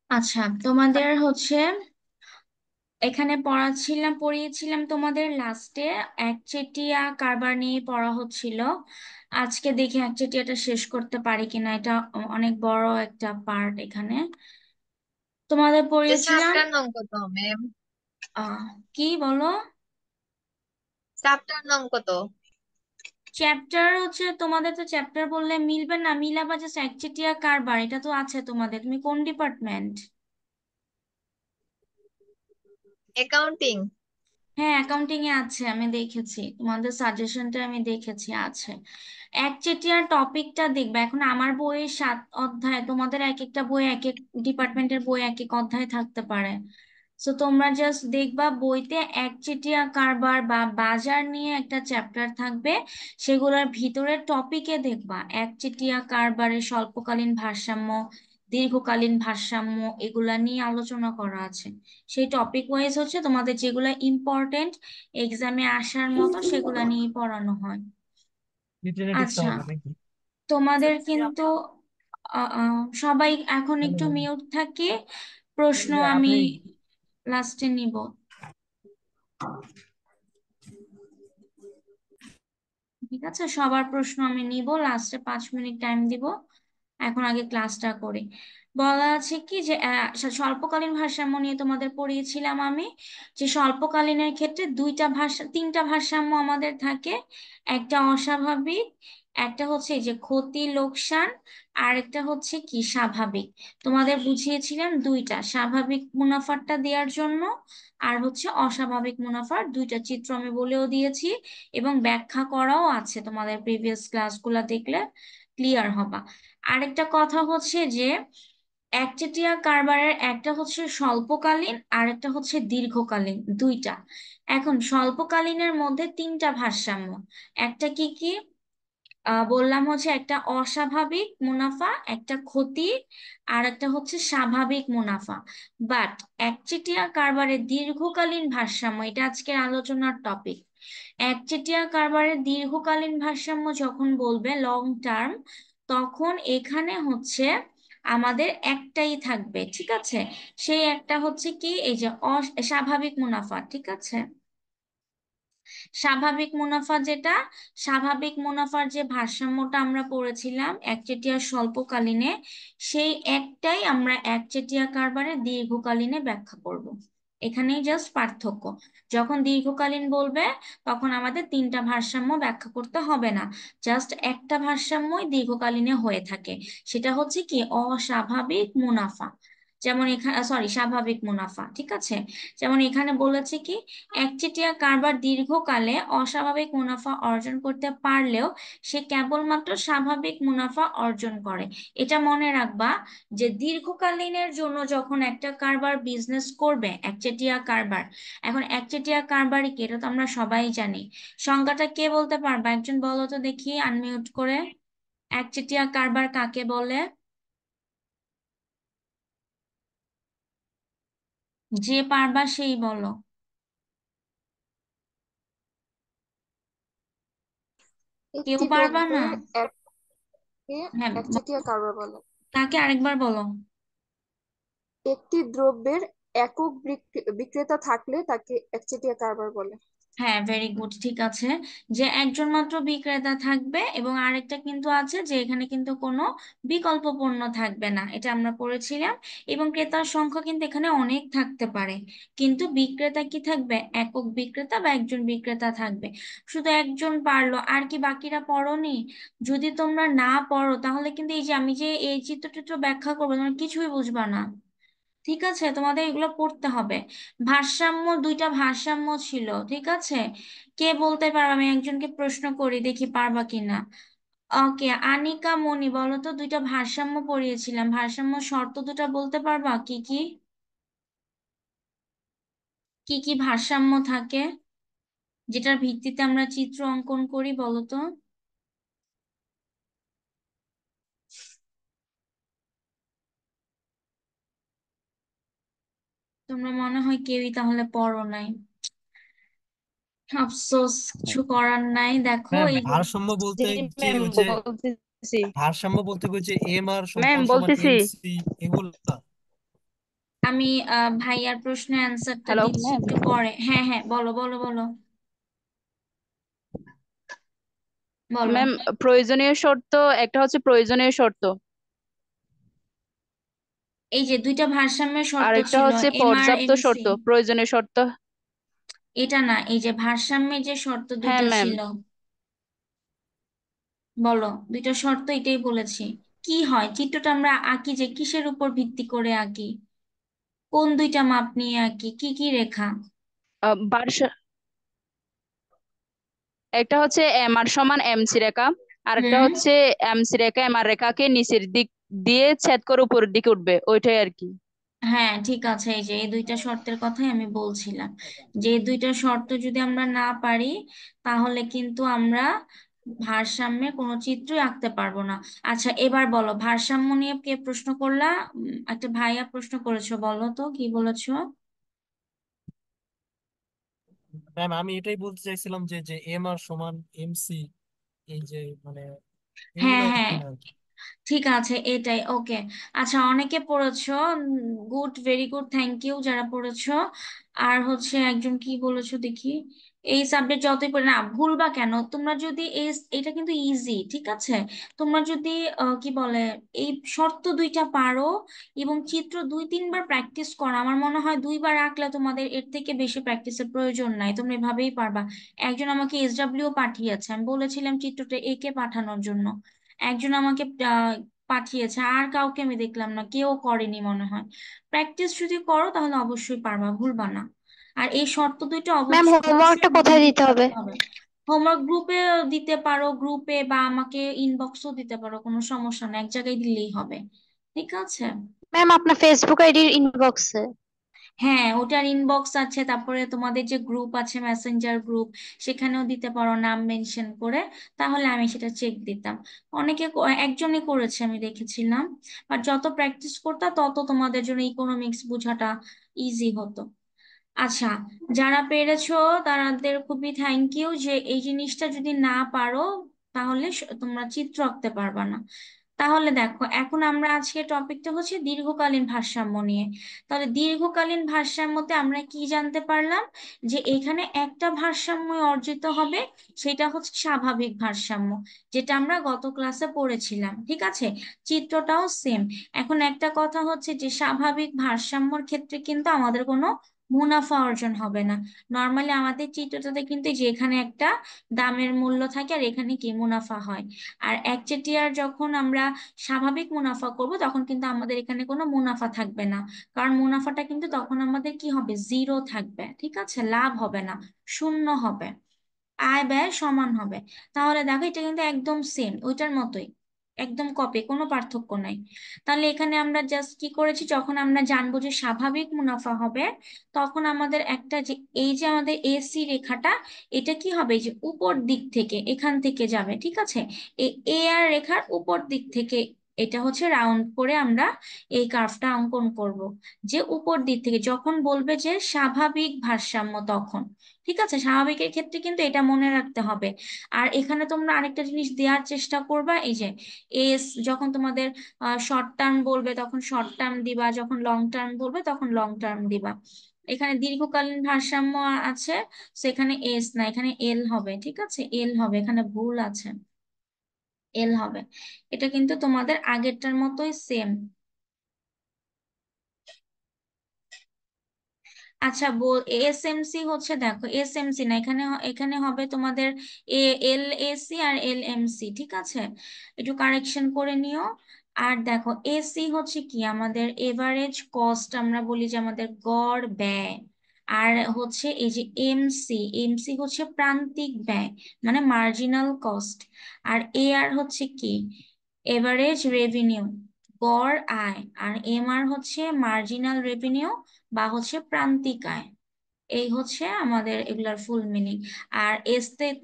আচ্ছা, তোমাদের হচ্ছে এখানে পড়িয়েছিলাম তোমাদের লাস্টে একচেটিয়া কারবার নিয়ে পড়া হচ্ছিল। আজকে দেখি একচেটিয়াটা শেষ করতে পারি কিনা, এটা অনেক বড় একটা পার্ট এখানে। তোমাদের পড়িয়েছিলাম চ্যাপ্টার নং কত ম্যাম? আহ কি বলো? চ্যাপ্টার নং কত? চ্যাপ্টার হচ্ছে, তোমাদের তো চ্যাপ্টার বললে মিলবে না, মিলাবা জাস্ট একচেটিয়া কারবার, এটা তো আছে তোমাদের। তুমি কোন ডিপার্টমেন্ট? অ্যাকাউন্টিং। হ্যাঁ, অ্যাকাউন্টিং এ আছে, আমি দেখেছি তোমাদের সাজেশনটা, আমি দেখেছি আছে। একচেটিয়ার টপিকটা দেখবে। এখন আমার বইয়ে 7 অধ্যায়, তোমাদের এক একটা বই, এক এক ডিপার্টমেন্টের বই এক এক অধ্যায় থাকতে পারে। সো তোমরা জাস্ট দেখবা বইতে একচেটিয়া কারবার বা বাজার নিয়ে একটা চ্যাপ্টার থাকবে, সেগুলোর ভিতরে টপিকে দেখবা একচেটিয়া কারবারের স্বল্পকালীন ভারসাম্য, দীর্ঘকালীন ভারসাম্য, এগুলা নিয়ে আলোচনা করা আছে। সেই টপিক ওয়াইজ হচ্ছে তোমাদের যেগুলা ইম্পর্টেন্ট, এক্সামে আসার মতো সেগুলা নিয়ে পড়ানো হয়। রিটেনে টিকতে আচ্ছা, হবে নাকি? তোমাদের কিন্তু সবাই এখন একটু মিউট থাকে, প্রশ্ন আমি আপনি লাস্টে নিব। ঠিক আছে, সবার প্রশ্ন আমি নিব, লাস্টে 5 মিনিট টাইম দিব। এখন আগে ক্লাসটা করি। বলা আছে কি যে স্বল্পকালীন ভারসাম্য নিয়ে তোমাদের পড়িয়েছিলাম আমি, যে স্বল্পকালীনের ক্ষেত্রে তিনটা ভারসাম্য আমাদের থাকে। একটা অস্বাভাবিক, একটা হচ্ছে এই যে ক্ষতি লোকসান, আর একটা হচ্ছে কি স্বাভাবিক। তোমাদের বুঝিয়েছিলাম দুইটা, স্বাভাবিক মুনাফাটা দেওয়ার জন্য আর হচ্ছে অস্বাভাবিক মুনাফার দুইটা চিত্র আমি বলেও দিয়েছি, এবং ব্যাখ্যা করাও আছে, তোমাদের প্রিভিয়াস ক্লাসগুলো দেখলে ক্লিয়ার হবা। আরেকটা কথা হচ্ছে যে একচেটিয়া কারবারের একটা হচ্ছে স্বল্পকালীন আর একটা হচ্ছে দীর্ঘকালীন, দুইটা। এখন স্বল্পকালীনের মধ্যে তিনটা ভারসাম্য। একটা কি কি বললাম হচ্ছে, একটা অস্বাভাবিক মুনাফা, একটা ক্ষতি, আর একটা হচ্ছে স্বাভাবিক মুনাফা। বাট একচেটিয়া কারবারের দীর্ঘকালীন ভারসাম্য, এটা আজকের আলোচনার টপিক। একচেটিয়া কারবারের দীর্ঘকালীন ভারসাম্য যখন বলবে, লং টার্ম, তখন এখানে হচ্ছে আমাদের একটাই থাকবে, ঠিক আছে? সেই একটা হচ্ছে কি, এই যে স্বাভাবিক মুনাফা, ঠিক আছে? স্বাভাবিক মুনাফা যেটা, স্বাভাবিক মুনাফার যে ভারসাম্যটা আমরা পড়েছিলাম একচেটিয়া স্বল্পকালীনে, সেই একটাই আমরা একচেটিয়া কারবারে দীর্ঘকালীনে ব্যাখ্যা করব। এখানেই জাস্ট পার্থক্য। যখন দীর্ঘকালীন বলবে তখন আমাদের তিনটা ভারসাম্য ব্যাখ্যা করতে হবে না, জাস্ট একটা ভারসাম্যই দীর্ঘকালীনে হয়ে থাকে। সেটা হচ্ছে কি, অস্বাভাবিক মুনাফা। যেমন এখানে, সরি, স্বাভাবিক মুনাফা, ঠিক আছে? যেমন এখানে বলেছে কি, একচেটিয়া কারবার দীর্ঘকালে অস্বাভাবিক মুনাফা অর্জন করতে পারলেও সে কেবলমাত্র স্বাভাবিক মুনাফা অর্জন করে। এটা মনে রাখবা, যে দীর্ঘকালীনের জন্য যখন একটা কারবার বিজনেস করবে, একচেটিয়া কারবার, এখন একচেটিয়া কারবারই কি, এটা তো আমরা সবাই জানি। সংজ্ঞাটা কে বলতে পারবা? একজন বলো তো দেখি, আনমিউট করে। একচেটিয়া কারবার কাকে বলে? যে পারবা সেই বলো। কেউ একটি পারবা না? দ্রব্যের এককে হ্যাঁ, একচেটিয়া কারবার বলে। তাকে আরেকবার বলো। একটি দ্রব্যের একক বিক্রেতা থাকলে তাকে একচেটিয়া কারবার বলে। হ্যাঁ, ভেরি গুড, ঠিক আছে। যে একজন মাত্র বিক্রেতা থাকবে, এবং আরেকটা কিন্তু আছে যে এখানে কিন্তু কোনো বিকল্প পণ্য থাকবে না, এটা আমরা পড়েছিলাম। এবং ক্রেতার সংখ্যা কিন্তু এখানে অনেক থাকতে পারে, কিন্তু বিক্রেতা কি থাকবে, একক বিক্রেতা বা একজন বিক্রেতা থাকবে। শুধু একজন পারলো, আর কি বাকিরা পড়োনি? যদি তোমরা না পড়ো তাহলে কিন্তু এই যে আমি যে এই চিত্রটিত্র ব্যাখ্যা করবো, তোমরা কিছুই বুঝবা না। ঠিক আছে, তোমাদের এগুলো পড়তে হবে। ভারসাম্য, দুইটা ভারসাম্য ছিল, ঠিক আছে? কে বলতে পারবে? আমি একজনকে প্রশ্ন করি, দেখি পারবা কিনা। ওকে, আনিকা মনি, বলো তো, দুইটা ভারসাম্য পড়িয়েছিলাম, ভারসাম্য শর্ত দুটা বলতে পারবা কি কি? কি কি ভারসাম্য থাকে যেটার ভিত্তিতে আমরা চিত্র অঙ্কন করি, বলো তো? তোমরা মনে হয় কেউই তাহলে পড়ো নাই। আফসোস, কিছু করার নাই। দেখো ম্যাম এই যে, ভারসাম্য জি বলতে যে ম্যাম হচ্ছে বলতেছি। ভারসাম্য বলতে যে এম আর ম্যাম সমান সমান বলতেছি। এম সি এগুলো। আমি ভাইয়ার প্রশ্নের অ্যান্সারটা হ্যালো দিচ্ছি ম্যাম। একটু পরে। হ্যাঁ হ্যাঁ, বলো বলো বলো বলো। ম্যাম প্রয়োজনীয় শর্ত, একটা হচ্ছে প্রয়োজনীয় শর্ত, এই যে দুইটা ভারসাম্যের শর্ত আরেকটা ছিল, হচ্ছে এম আর পর্যাপ্ত এম সি। শর্ত, প্রয়োজনীয় শর্ত। এটা না, এই যে ভারসাম্যের যে শর্ত হ্যাঁ দুইটা ম্যাম। ছিল, বলো দুইটা শর্ত, এটাই বলেছি। কি হয়, চিত্রটা আমরা আঁকি যে কিসের উপর ভিত্তি করে আঁকি, কোন দুইটা মাপ নিয়ে আঁকি, কি কি রেখা? ভারসা একটা হচ্ছে এম আর সমান এম সি রেখা, আরেকটা হুম। হচ্ছে এম সি রেখা এম আর রেখাকে নিচের দিক দিয়ে ছেদ করে উপরের দিকে উঠবে, ওইটাই আর কি। হ্যাঁ ঠিক আছে, এই যে এই দুইটা শর্তের কথাই আমি বলছিলাম, যে এই দুইটা শর্ত যদি আমরা না পারি, তাহলে কিন্তু আমরা ভারসাম্যে কোনো চিত্রই আঁকতে পারবো না। আচ্ছা এবার বলো, ভারসাম্য নিয়ে কে প্রশ্ন করলা? একটা ভাইয়া প্রশ্ন করেছো, বলো তো কি বলেছো। ম্যাম আমি এটাই বলতে চাইছিলাম যে যে এম আর সমান এম সি, এই যে মানে এগুলো হ্যাঁ হ্যাঁ, কিনা আর কি। ঠিক আছে, এটাই ওকে। আচ্ছা, অনেকে পড়েছো, good, very good, thank you যারা পড়েছো। আর হচ্ছে একজন কি বলেছো দেখি, এই সাবজেক্ট যতই পড়ে না, ভুলবা কেন তোমরা যদি এটা কিন্তু ইজি, ঠিক আছে। তোমরা যদি কি বলে, এই শর্ত দুইটা পারো এবং চিত্র 2-3 বার প্র্যাকটিস করো, আমার মনে হয় 2 বার আঁকলে তোমাদের এর থেকে বেশি প্র্যাকটিসের প্রয়োজন নাই, তোমরা এভাবেই পারবা। একজন আমাকে SW পাঠিয়েছে, আমি বলেছিলাম চিত্রটা একে পাঠানোর জন্য, একজন আমাকে পাঠিয়েছে, আর কাউকে আমি দেখলাম না, কেউ করেনি মনে হয়। প্র্যাকটিস যদি করো তাহলে অবশ্যই পারবা, ভুলবা না। আর এই শর্ত দুইটা ম্যাম অবশ্যই অবশ্যই হোমওয়ার্কটা মনে কোথায় দিতে হবে? রাখতে হবে। হোমওয়ার্ক গ্রুপে দিতে পারো, গ্রুপে বা আমাকে ইনবক্সও দিতে পারো, কোনো সমস্যা নেই, এক জায়গায় দিলেই হবে। ঠিক আছে। ম্যাম আপনার ফেসবুক আইডির ইনবক্সে। হ্যাঁ, ওটার ইনবক্স আছে, তারপরে তোমাদের যে গ্রুপ আছে, মেসেঞ্জার গ্রুপ, সেখানেও দিতে পারো নাম মেনশন করে, তাহলে আমি সেটা চেক দিতাম। একজনই করেছে আমি দেখেছিলাম। আর যত প্র্যাকটিস করতা তত তোমাদের জন্য ইকোনমিক্স বোঝাটা ইজি হতো। আচ্ছা, যারা পেরেছো তাদের খুবই থ্যাংক ইউ, যে এই জিনিসটা যদি না পারো তাহলে তোমরা চিত্র আঁকতে পারবা না। তাহলে দেখো, এখন আমরা আজকে টপিকটা হচ্ছে দীর্ঘকালীন ভারসাম্য নিয়ে। তাহলে দীর্ঘকালীন ভারসাম্যতে আমরা কি জানতে পারলাম, যে এখানে একটা ভারসাম্য অর্জিত হবে, সেটা হচ্ছে স্বাভাবিক ভারসাম্য, যেটা আমরা গত ক্লাসে পড়েছিলাম, ঠিক আছে। চিত্রটাও সেম। এখন একটা কথা হচ্ছে যে স্বাভাবিক ভারসাম্যর ক্ষেত্রে কিন্তু আমাদের কোনো মুনাফা অর্জন হবে না। নর্মালি আমাদের চিত্রটাতে কিন্তু এই যে এখানে একটা দামের মূল্য থাকে, আর এখানে কি মুনাফা হয়। আর একচেটিয়ার যখন আমরা স্বাভাবিক মুনাফা করব, তখন কিন্তু আমাদের এখানে কোনো মুনাফা থাকবে না, কারণ মুনাফাটা কিন্তু তখন আমাদের কি হবে, জিরো থাকবে, ঠিক আছে, লাভ হবে না, শূন্য হবে, আয় ব্যয় সমান হবে। তাহলে দেখো, এটা কিন্তু একদম সেম ওইটার মতোই, একদম কপি, কোনো পার্থক্য নাই। তাহলে এখানে আমরা জাস্ট কি করেছি, যখন আমরা জানবো যে স্বাভাবিক মুনাফা হবে, তখন আমাদের একটা যে এই যে আমাদের AC রেখাটা, এটা কি হবে, এই যে উপর দিক থেকে এখান থেকে যাবে, ঠিক আছে। এই AR রেখার উপর দিক থেকে, এটা হচ্ছে রাউন্ড করে আমরা এই কার্ভটা অঙ্কন করব, যে উপর দিক থেকে যখন বলবে যে স্বাভাবিক ভারসাম্য তখন, ঠিক আছে। স্বাভাবিকের ক্ষেত্রে কিন্তু এটা মনে রাখতে হবে। আর এখানে তোমরা আরেকটা জিনিস দেওয়ার চেষ্টা করবা, এই যে যখন তোমাদের শর্ট টার্ম বলবে তখন শর্ট টার্ম দিবা, যখন লং টার্ম বলবে তখন লং টার্ম দিবা। এখানে দীর্ঘকালীন ভারসাম্য আছে, সেখানে না, এখানে এল হবে, ঠিক আছে, এল হবে, এখানে ভুল আছে, এল হবে। এটা কিন্তু তোমাদের আগেরটার মতোই সেম। আচ্ছা, SMC হচ্ছে, দেখো SMC না, এখানে এখানে হবে তোমাদের LAC আর LMC, ঠিক আছে, একটু কারেকশন করে নিও। আর দেখো, AC হচ্ছে কি, আমাদের এভারেজ কস্ট, আমরা বলি যে আমাদের গড় ব্যয়। আর হচ্ছে এই যে এমসি হচ্ছে প্রান্তিক ব্যয়, মানে মার্জিনাল কস্ট। আর হচ্ছে কি, এভারেজ রেভিনিউ, গড় আয়। আর হচ্ছে মার্জিনাল রেভিনিউ বা হচ্ছে প্রান্তিক আয়। এই হচ্ছে আমাদের এগুলার ফুল মিনিং। আর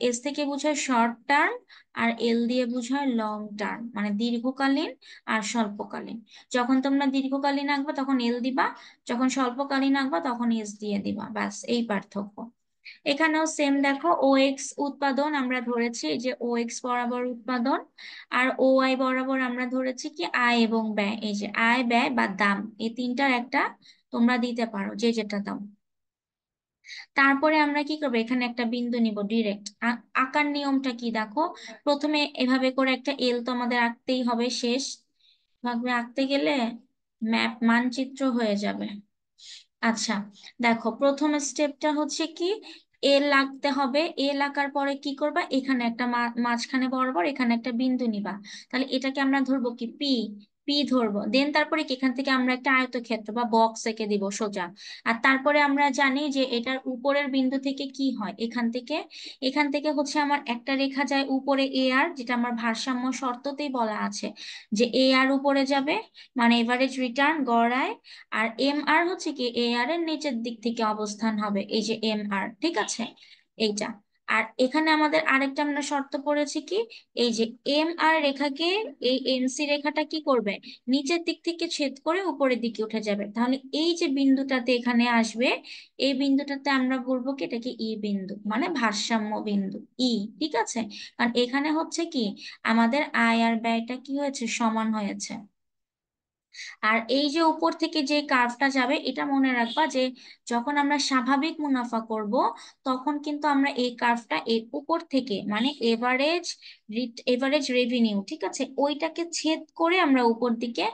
এস থেকে বোঝায় শর্ট টার্ম, আর এল দিয়ে বোঝায় লং টার্ম, মানে দীর্ঘকালীন আর স্বল্পকালীন। যখন তোমরা দীর্ঘকালীন আঁকবা তখন এল দিবা, যখন স্বল্পকালীন আঁকবা তখন এস দিয়ে দিবা, ব্যাস এই পার্থক্য। এখানেও সেম দেখো, ও এক্স উৎপাদন আমরা ধরেছি এই যে ও এক্স বরাবর উৎপাদন, আর ও আই বরাবর আমরা ধরেছি কি আয় এবং ব্যয়, এই যে আয় ব্যয় বা দাম, এই তিনটার একটা তোমরা দিতে পারো যে যেটা দাও। তারপরে আমরা কি করবো, এখানে একটা বিন্দু নিব ডিরেক্ট। আঁকার নিয়মটা কি দেখো, প্রথমে এভাবে করে একটা এল তো আমাদের আঁকতেই হবে, শেষ ভাবে আঁকতে গেলে ম্যাপ মানচিত্র হয়ে যাবে। আচ্ছা, দেখো প্রথম স্টেপটা হচ্ছে কি, এল আঁকতে হবে। এল আঁকার পরে কি করবা, এখানে একটা মাঝখানে বরাবর এখানে একটা বিন্দু নিবা। তাহলে এটাকে আমরা ধরবো কি পি, পি ধরবো। দেন তারপরে কি এখান থেকে আমরা একটা আয়তক্ষেত্র বা বক্স এঁকে দিব সোজা। আর তারপরে আমরা জানি যে এটার উপরের বিন্দু থেকে কি হয়, এখান থেকে হচ্ছে আমার একটা রেখা যায় উপরে এ আর, যেটা আমার ভারসাম্য শর্ততেই বলা আছে যে এ আর উপরে যাবে, মানে এভারেজ রিটার্ন গড় আয়। আর এম আর হচ্ছে কি এ আর এর নিচের দিক থেকে অবস্থান হবে, এই যে এম আর, ঠিক আছে এইটা। আর এখানে আমাদের আরেকটা আমরা শর্ত পড়েছি কি, এই যে এম আর রেখাকে, এই এনসি রেখাটা কি করবে, নিচের দিক থেকে ছেদ করে উপরের দিকে উঠে যাবে। তাহলে এই যে বিন্দুটাতে এখানে আসবে, এই বিন্দুটাতে আমরা বলবো কি এটাকে ই বিন্দু, মানে ভারসাম্য বিন্দু ই, ঠিক আছে। কারণ এখানে হচ্ছে কি আমাদের আয় আর ব্যয়টা কি হয়েছে, সমান হয়েছে। আর এই যে উপর থেকে যে কার্ভটা যাবে, এটা মনে রাখবা যে যখন আমরা স্বাভাবিক মুনাফা করব, তখন কিন্তু আমরা এই কার্ভটা এর উপর থেকে, মানে এভারেজ রেভিনিউ, ঠিক আছে, ওইটাকে ছেদ করে আমরা উপর দিকে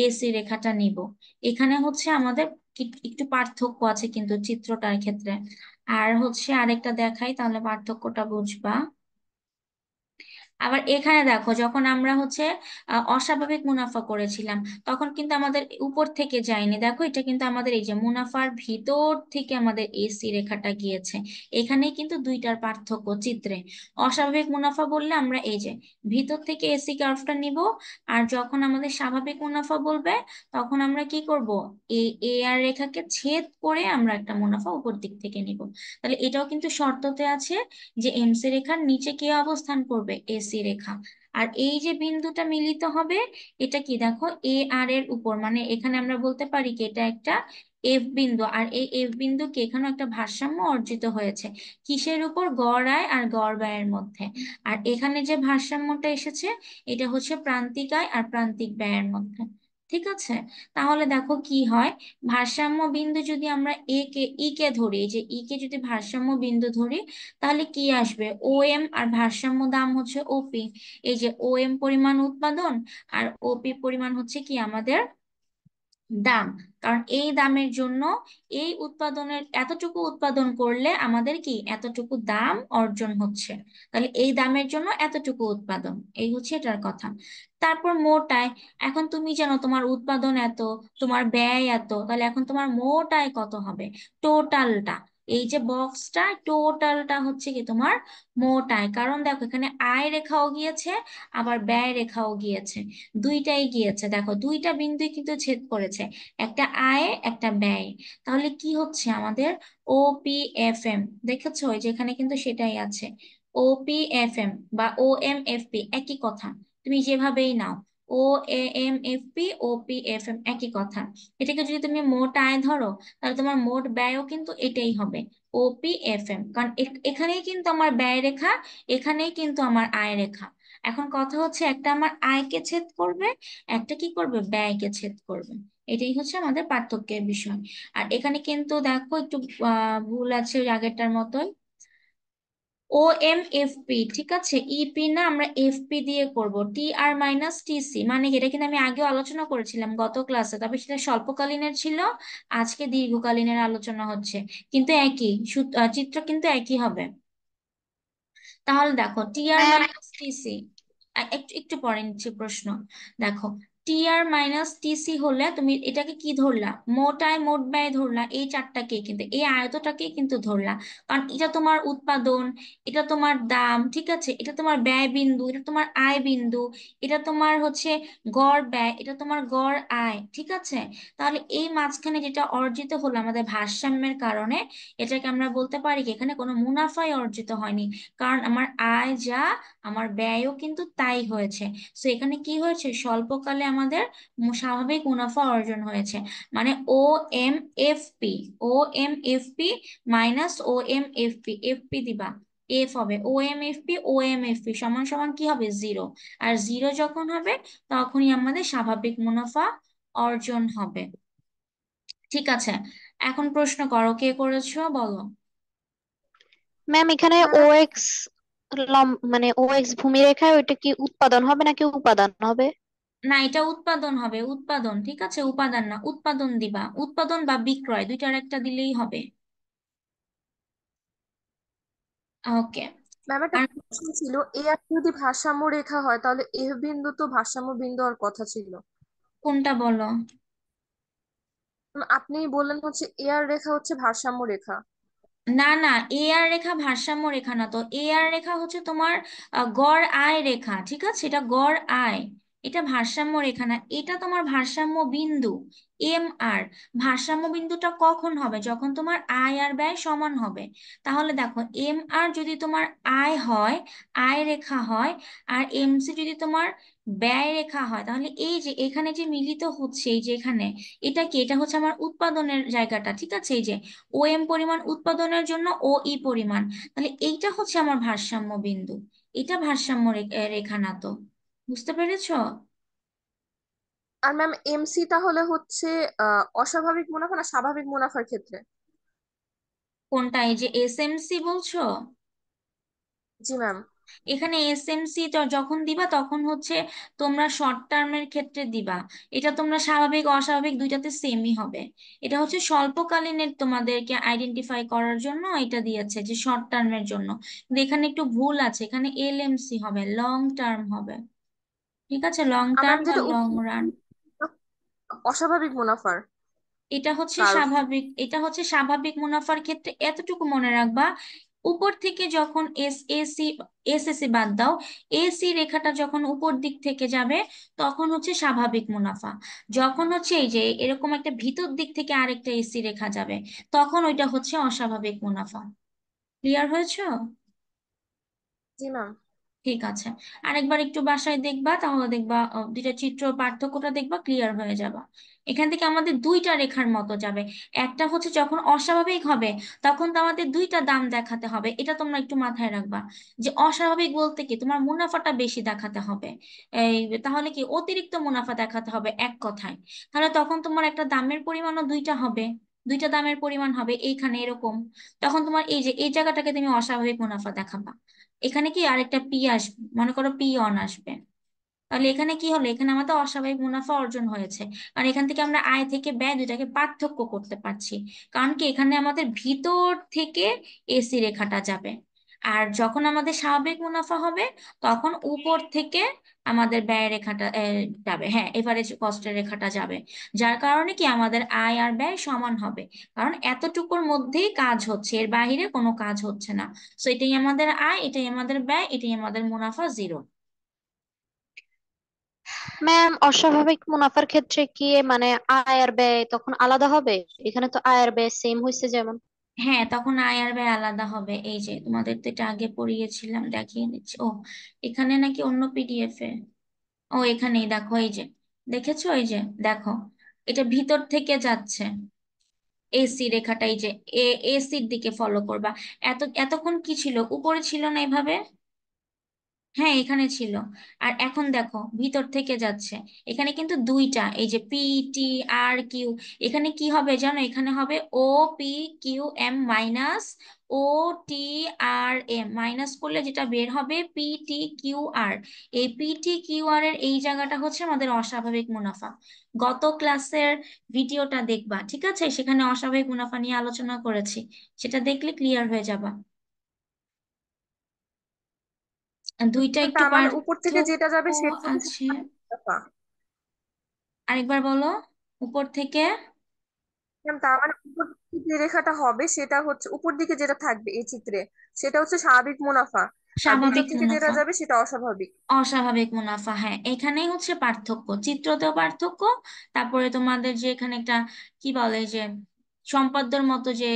এসি রেখাটা নিব। এখানে হচ্ছে আমাদের একটু পার্থক্য আছে কিন্তু চিত্রটার ক্ষেত্রে। আর হচ্ছে আরেকটা দেখাই, তাহলে পার্থক্যটা বুঝবা। আবার এখানে দেখো, যখন আমরা হচ্ছে অস্বাভাবিক মুনাফা করেছিলাম, তখন কিন্তু আমাদের উপর থেকে যায়নি, দেখো এটা কিন্তু আমাদের এই যে মুনাফার ভিতর থেকে আমাদের এসি রেখাটা গিয়েছে। এখানেই কিন্তু দুইটার পার্থক্য চিত্রে। অস্বাভাবিক মুনাফা বললে আমরা এই যে ভিতর থেকে এসি কার্ভটা নিব, আর যখন আমাদের স্বাভাবিক মুনাফা বলবে, তখন আমরা কি করব, এই এ আর রেখাকে ছেদ করে আমরা একটা মুনাফা উপর দিক থেকে নিব। তাহলে এটাও কিন্তু শর্ততে আছে যে এমসি রেখার নিচে কে অবস্থান করবে, এসি রেখা। আর এই যে বিন্দুটা মিলিত হবে, এটা কি দেখো এ আর এর উপর, মানে এখানে আমরা বলতে পারি কি এটা একটা এফ বিন্দু। আর এই এফ বিন্দু কি এখানে একটা ভারসাম্য অর্জিত হয়েছে, কিসের উপর, গড় আয় আর গড় ব্যয়ের মধ্যে। আর এখানে যে ভারসাম্যটা এসেছে, এটা হচ্ছে প্রান্তিক আয় আর প্রান্তিক ব্যয়ের মধ্যে, ঠিক আছে। তাহলে দেখো কি হয়, ভারসাম্য বিন্দু যদি আমরা ই কে ধরি, এই যে ই কে যদি ভারসাম্য বিন্দু ধরি, তাহলে কি আসবে, ও এম, আর ভারসাম্য দাম হচ্ছে ওপি। এই যে ও এম পরিমাণ উৎপাদন, আর ওপি পরিমাণ হচ্ছে কি আমাদের দাম। কারণ এই দামের জন্য, এই উৎপাদনের এতটুকু উৎপাদন করলে আমাদের কি এতটুকু দাম অর্জন হচ্ছে, তাহলে এই দামের জন্য এতটুকু উৎপাদন, এই হচ্ছে এটার কথা। তারপর মোট আয়। এখন তুমি জানো তোমার উৎপাদন এত, তোমার ব্যয় এত, তাহলে এখন তোমার মোট আয় কত হবে, টোটালটা, এই যে বক্সটা, টোটালটা হচ্ছে কি তোমার মোট আয়। কারণ দেখো এখানে আয় রেখাও গিয়েছে, আবার ব্যয় রেখাও গিয়েছে, দুইটাই গিয়েছে, দেখো দুইটা বিন্দুই কিন্তু ছেদ করেছে, একটা আয় একটা ব্যয়। তাহলে কি হচ্ছে আমাদের, OPFM, দেখেছো ওই যেখানে কিন্তু সেটাই আছে, OPFM বা OMFP একই কথা, তুমি যেভাবেই নাও, OAMFP OPFM একই কথা। এটাকে যদি তুমি মোট আয় ধরো, তাহলে তোমার মোট ব্যয়ও কিন্তু এটাই হবে, OPFM। কারণ এখানেই কিন্তু আমার ব্যয় রেখা, এখানেই কিন্তু আমার আয় রেখা। এখন কথা হচ্ছে একটা আমার আয়কে ছেদ করবে, একটা কি করবে, ব্যয়কে ছেদ করবে। এটাই হচ্ছে আমাদের পার্থক্যের বিষয়। আর এখানে কিন্তু দেখো একটু ভুল আছে ওই আগেরটার মতোই, OMFP, ঠিক আছে, ইপি না, আমরা এফপি দিয়ে করব, TR - TC, মানে কি, এটা কিন্তু আমি আগেও আলোচনা করেছিলাম গত ক্লাসে, তবে সেটা স্বল্পকালীনের ছিল, আজকে দীর্ঘকালীনের আলোচনা হচ্ছে, কিন্তু একই চিত্র কিন্তু একই হবে। তাহলে দেখো টিআর ম্যাম মাইনাস টিসি, একটু একটু পরে নিচ্ছি প্রশ্ন। দেখো TR - TC হলে তুমি এটাকে কি ধরলা, মোট আয় মোট ব্যয় ধরলা, এই চারটাকেই কিন্তু, এই আয়তটাকেই কিন্তু ধরলা। কারণ এটা তোমার উৎপাদন, এটা তোমার দাম, ঠিক আছে, এটা তোমার ব্যয় বিন্দু, এটা তোমার আয় বিন্দু, এটা তোমার হচ্ছে গড় ব্যয়, এটা তোমার গড় আয়, ঠিক আছে। তাহলে এই মাঝখানে যেটা অর্জিত হলো আমাদের ভারসাম্যের কারণে, এটাকে আমরা বলতে পারি কি এখানে কোনো মুনাফাই অর্জিত হয়নি, কারণ আমার আয় যা, আমার ব্যয়ও কিন্তু তাই হয়েছে। তো এখানে কি হয়েছে, স্বল্পকালে আমাদের স্বাভাবিক মুনাফা অর্জন হয়েছে। মানে O M F P, O M F P minus O M F P, F P দিবা, এফ হবে O M F P, O M F P সমান সমান কি হবে, জিরো। আর জিরো যখন হবে তখনই আমাদের স্বাভাবিক মুনাফা অর্জন হবে। ঠিক আছে, এখন প্রশ্ন করো, কে করেছো বলো। ম্যাম এখানে ও ম্যাম এক্স মানে ও এক্স ভূমি রেখায় ওইটা কি উৎপাদন হবে নাকি উপাদান হবে? না, এটা উৎপাদন হবে, উৎপাদন, ঠিক আছে, উপাদান না, উৎপাদন দিবা, উৎপাদন বা বিক্রয় দুইটার একটা দিলেই হবে। ওকে। ম্যাম একটা আর প্রশ্ন ছিল, এ আর যদি ভারসাম্য রেখা হয় তাহলে এফ বিন্দু তো ভারসাম্য বিন্দু হওয়ার কথা ছিল। কোনটা বলো। আপনি বললেন হচ্ছে এ আর রেখা হচ্ছে ভারসাম্য রেখা। না না, এ আর রেখা ভারসাম্য রেখা না তো, এ আর রেখা হচ্ছে তোমার গড় আয় রেখা, ঠিক আছে, এটা গড় আয়, এটা ভারসাম্য রেখা না, এটা তোমার ভারসাম্য বিন্দু। এম আর ভারসাম্য বিন্দুটা কখন হবে, যখন তোমার আয় আর ব্যয় সমান হবে। তাহলে দেখো, এম আর যদি তোমার আয় হয়, আয় রেখা হয়, আর এম সি যদি তোমার ব্যয় রেখা হয়, তাহলে এই যে এখানে যে মিলিত হচ্ছে, এই যে এখানে, এটা কি, এটা হচ্ছে আমার উৎপাদনের জায়গাটা, ঠিক আছে, এই যে ও এম পরিমাণ উৎপাদনের জন্য ও ই পরিমাণ, তাহলে এইটা হচ্ছে আমার ভারসাম্য বিন্দু। এটা ভারসাম্য রেখা না তো, বুঝতে পেরেছো। আর ম্যাম এমসি তাহলে হচ্ছে অস্বাভাবিক মুনাফা না স্বাভাবিক মুনাফার ক্ষেত্রে? কোনটা, এই যে এস এম সি বলছো। জি ম্যাম। এখানে এস এম সি যখন দিবা তখন হচ্ছে তোমরা শর্ট টার্মের ক্ষেত্রে দিবা। এটা তোমরা স্বাভাবিক অস্বাভাবিক দুইটাতে সেমই হবে। এটা হচ্ছে স্বল্পকালীনের তোমাদেরকে আইডেন্টিফাই করার জন্য এটা দিয়েছে যে শর্ট টার্মের জন্য, কিন্তু এখানে একটু ভুল আছে, এখানে এল এম সি হবে, লং টার্ম হবে, ঠিক আছে, লং আর টার্ম ম্যাম বা যেটা লং রান। অস্বাভাবিক মুনাফার এটা হচ্ছে কার্ভ। স্বাভাবিক, এটা হচ্ছে স্বাভাবিক মুনাফার ক্ষেত্রে এতটুকু মনে রাখবা, উপর থেকে যখন এস এসি বাদ দাও, এসি রেখাটা যখন উপর দিক থেকে যাবে তখন হচ্ছে স্বাভাবিক মুনাফা। যখন হচ্ছে এই যে এরকম একটা ভিতর দিক থেকে আরেকটা এসি রেখা যাবে, তখন ওইটা হচ্ছে অস্বাভাবিক মুনাফা। ক্লিয়ার হয়েছে। জি ম্যাম। ঠিক আছে, আরেকবার একটু বাসায় দেখবা, তাহলে দেখবা দুইটা চিত্র পার্থক্যটা দেখবা, ক্লিয়ার হয়ে যাবা। এখান থেকে আমাদের দুইটা রেখার মতো যাবে। একটা হচ্ছে যখন অস্বাভাবিক হবে তখন তো আমাদের দুইটা দাম দেখাতে হবে, এটা তোমরা একটু মাথায় রাখবা, যে অস্বাভাবিক বলতে কি তোমার মুনাফাটা বেশি দেখাতে হবে, এই তাহলে কি অতিরিক্ত মুনাফা দেখাতে হবে এক কথায়, তাহলে তখন তোমার একটা দামের পরিমাণও দুইটা হবে, দুইটা দামের পরিমাণ হবে এইখানে এরকম, তখন তোমার এই যে এই জায়গাটাকে তুমি অস্বাভাবিক মুনাফা দেখাবা। এখানে কি আরেকটা পি আসবে, মনে করো পি অন আসবে, তাহলে এখানে কি হলো, এখানে আমাদের অস্বাভাবিক মুনাফা অর্জন হয়েছে, কারণ এখান থেকে আমরা আয় থেকে ব্যয় দুটাকে পার্থক্য করতে পারছি, কারণ কি এখানে আমাদের ভিতর থেকে এসি রেখাটা যাবে, আর যখন আমাদের স্বাভাবিক মুনাফা হবে তখন উপর থেকে আমাদের ব্যয় রেখাটা যাবে, হ্যাঁ, এভারেজ কস্টের রেখাটা যাবে, যার কারণে কি আমাদের আয় আর ব্যয় সমান হবে, কারণ এতটুকুর মধ্যেই কাজ হচ্ছে, এর বাইরে কোনো কাজ হচ্ছে না। সো এটাই আমাদের আয়, এটাই আমাদের ব্যয়, এটাই আমাদের মুনাফা, জিরো। ম্যাম অস্বাভাবিক মুনাফার ক্ষেত্রে কি মানে আয় আর ব্যয় তখন আলাদা হবে? এখানে তো আয় আর ব্যয় সেম হয়েছে যেমন। হ্যাঁ, তখন আয় আর ব্যয় আলাদা হবে, এই যে তোমাদের তো এটা আগে পড়িয়েছিলাম, দেখিয়ে নিচ্ছি। ও, এখানে নাকি অন্য পিডিএফ এ, ও এখানেই দেখো, এই যে দেখেছো, এই যে দেখো, এটা ভিতর থেকে যাচ্ছে এসি রেখাটা, এই যে এসির দিকে ফলো করবা। এতক্ষণ কি ছিল, উপরে ছিল না এভাবে, হ্যাঁ এখানে ছিল, আর এখন দেখো ভিতর থেকে যাচ্ছে, এখানে কিন্তু দুইটা, এই যে পি টি আর কিউ, এখানে কি হবে জানো, এখানে হবে O P Q M minus O T R M, minus করলে যেটা বের হবে পি টি কিউ আর, এই পি টি কিউ আর এর এই জায়গাটা হচ্ছে আমাদের অস্বাভাবিক মুনাফা। গত ক্লাসের ভিডিওটা দেখবা, ঠিক আছে, সেখানে অস্বাভাবিক মুনাফা নিয়ে আলোচনা করেছি, সেটা দেখলে ক্লিয়ার হয়ে যাবা। দুইটা একটু তার মানে উপর থেকে যেটা পার্থক্য যাবে সেটা হচ্ছে আছে। স্বাভাবিক মুনাফা। আরেকবার বলো, উপর থেকে। ম্যাম তার মানে উপর দিকে যে রেখাটা হবে সেটা হচ্ছে উপর দিকে যেটা থাকবে এই চিত্রে সেটা হচ্ছে স্বাভাবিক মুনাফা। আর ভিতর স্বাভাবিক থেকে যেটা মুনাফা, যাবে সেটা অস্বাভাবিক। অস্বাভাবিক মুনাফা, হ্যাঁ, এখানেই হচ্ছে পার্থক্য, চিত্রতেও পার্থক্য, তারপরে তোমাদের যে এখানে একটা কি বলে যে সম্পাদ্যর মতো যে